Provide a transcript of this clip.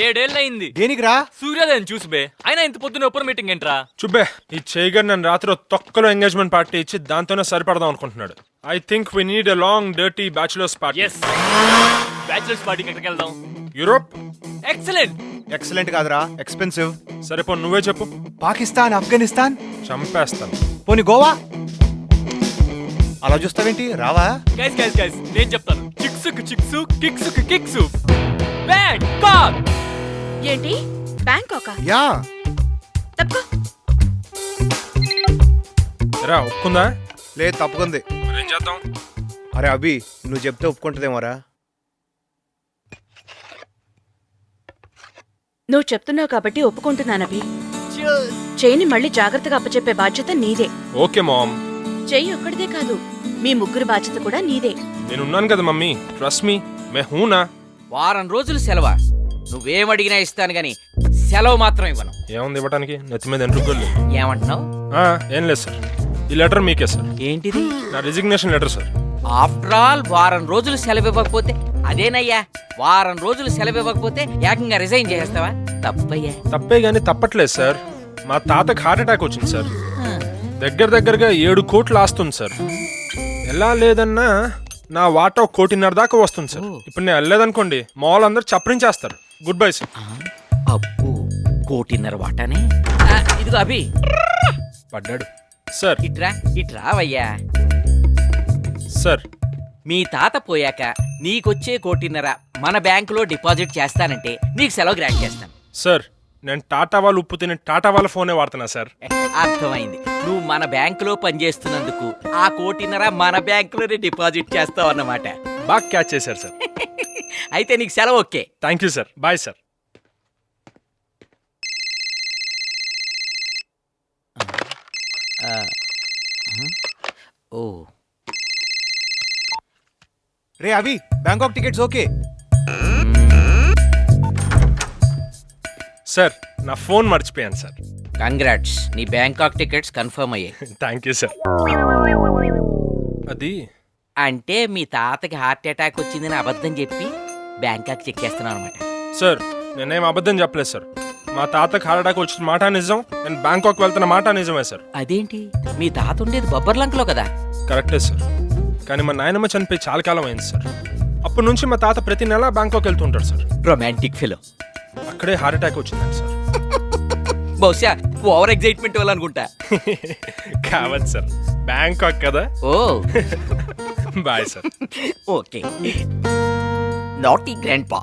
7 ఏళ్ళయింది. దేనికిరా? సూర్యోదయం చూసి బే. అయినా ఇంత పొద్దున ఓపెన్ మీటింగ్ ఏంట్రా? చుబ్బే ఈ చేయగర్ నన్ను రాత్రి తొక్కలో ఎంగేజ్మెంట్ పార్టీ ఇచ్చి దాంతోనే సరిపడదాం అనుకుంటున్నాడు. I think we need a long dirty bachelors party. Yes, bachelors పార్టీకి ఎక్కడికి వెళ్దాం? యూరోప్. ఎక్సలెంట్. ఎక్సలెంట్ కాదురా, ఎక్స్పెన్సివ్. సరిపో నువ్వే చెప్పు. పాకిస్తాన్, ఆఫ్ఘనిస్తాన్, చంపేస్తాను. పోనీ గోవా. అలా చూస్తావేంటి, రావా? గైస్ నేను చెప్తాను. చిక్సు కిక్సు బ్యాంకాక్. ఏంటి బ్యాంకాక్? యా. తప్పుకో. రా ఒప్పుకుందా? లేదు, తప్పుకుంది. మరేం చేద్దాం? అరే అభి, నువ్వు చెప్తే ఒప్పుకుంటుందేమోరా. నువ్వు చెప్తున్నావు కాబట్టి ఒప్పుకుంటున్నానభి. చెయ్యిని మళ్ళీ జాగ్రత్తగా అప్పచెప్పే బాధ్యత నీదే. Okay mom. చెయ్యి ఒక్కడిదే కాదు, మీ ముగ్గురు బాధ్యత కూడా నీదే. నేనున్నాను కదా మమ్మీ, ట్రస్ట్ మీ. మే హూనా. వారం రోజులు సెలవా? నువ్వేమడిగినా ఇస్తాను గాని సెలవు మాత్రం ఇవ్వను. ఏముంది ఇవ్వడానికి? నెత్తి మీద ఎంట్రుకోలేదు. ఏమంటున్నావు? ఏం లేదు సార్, ఈ లెటర్ మీకే సార్. ఏంటిది? నా resignation letter sir. After all వారం రోజులు సెలవు ఇవ్వకపోతే అదేనయ్యా, వారం రోజులు సెలవు ఇవ్వకపోతే ఏకంగా రిజైన్ చేస్తావా? తప్పయ్యా. తప్పే గానీ తప్పట్లేదు సార్. మా తాతకు హార్ట్ అటాక్ వచ్చింది సార్. దగ్గరగా 7 కోట్లు ఆస్తుంది సార్. ఎలా లేదన్నా నా వాటా 1.5 కోటి దాకా వస్తుంది సార్. ఇప్పుడు నేను వెళ్ళలేదనుకోండి మా వాళ్ళందరూ చప్పరించేస్తారు. Good bye sir. అబ్బో, 1.5 కోటి వాటానే. ఇదిగో అభి, పడ్డాడు సార్. ఇట్రావయ్యా. సార్, మీ తాత పోయాక నీకొచ్చే 1.5 కోటి మన బ్యాంకులో డిపాజిట్ చేస్తానంటే నీకు సెలవు గ్రాంట్ చేస్తాను. సార్ నేను టాటా వాళ్ళు ఉప్పు తిని టాటా వాళ్ళ ఫోనే వాడుతున్నా సార్. అర్థమైంది. నువ్వు మన బ్యాంకులో పనిచేస్తున్నందుకు ఆ 1.5 కోటి మన బ్యాంకులోనే డిపాజిట్ చేస్తావు అన్నమాట. బాగా క్యాచ్ చేశారు సార్. అయితే నీకు సెలవు okay. Thank you sir. Bye sir. ఓ రే Abhi, Bangkok tickets okay. Sir నా ఫోన్ మర్చిపోయాను సార్. కంగ్రాట్స్, నీ బ్యాంకాక్ టికెట్స్ కన్ఫర్మ్ అయ్యాయి. Thank you sir. అది అంటే మీ తాతకి హార్ట్ అటాక్ వచ్చిందని అబద్ధం చెప్పి బ్యాంకాక్ చెక్కేస్తున్నావు అనమాట. సార్ నేనేం అబద్ధం చెప్పలేదు సార్. మా తాతకు హార్ట్ అటాక్ వచ్చిన మాట నిజం, నేను బ్యాంకాక్ వెళ్తున్న మాట నిజమే సార్. అదేంటి, మీ తాత ఉండేది బొబ్బర్లంకలో కదా? కరెక్టే సార్, కానీ మా నాయనమ్మ చనిపోయి చాలా కాలం అయింది సార్. అప్పటి నుంచి మా తాత ప్రతి నెల బ్యాంకాక్ వెళ్తుంటాడు సార్. Romantic fellow. అక్కడే హార్ట్ అటాక్ వచ్చిందండి సార్. బహుశా ఓవర్ ఎగ్జైట్మెంట్ వల్ల అనుకుంటా. కావచ్చు సార్, బ్యాంకాక్ కదా. Oh boy sir. Okay. Naughty grand పా.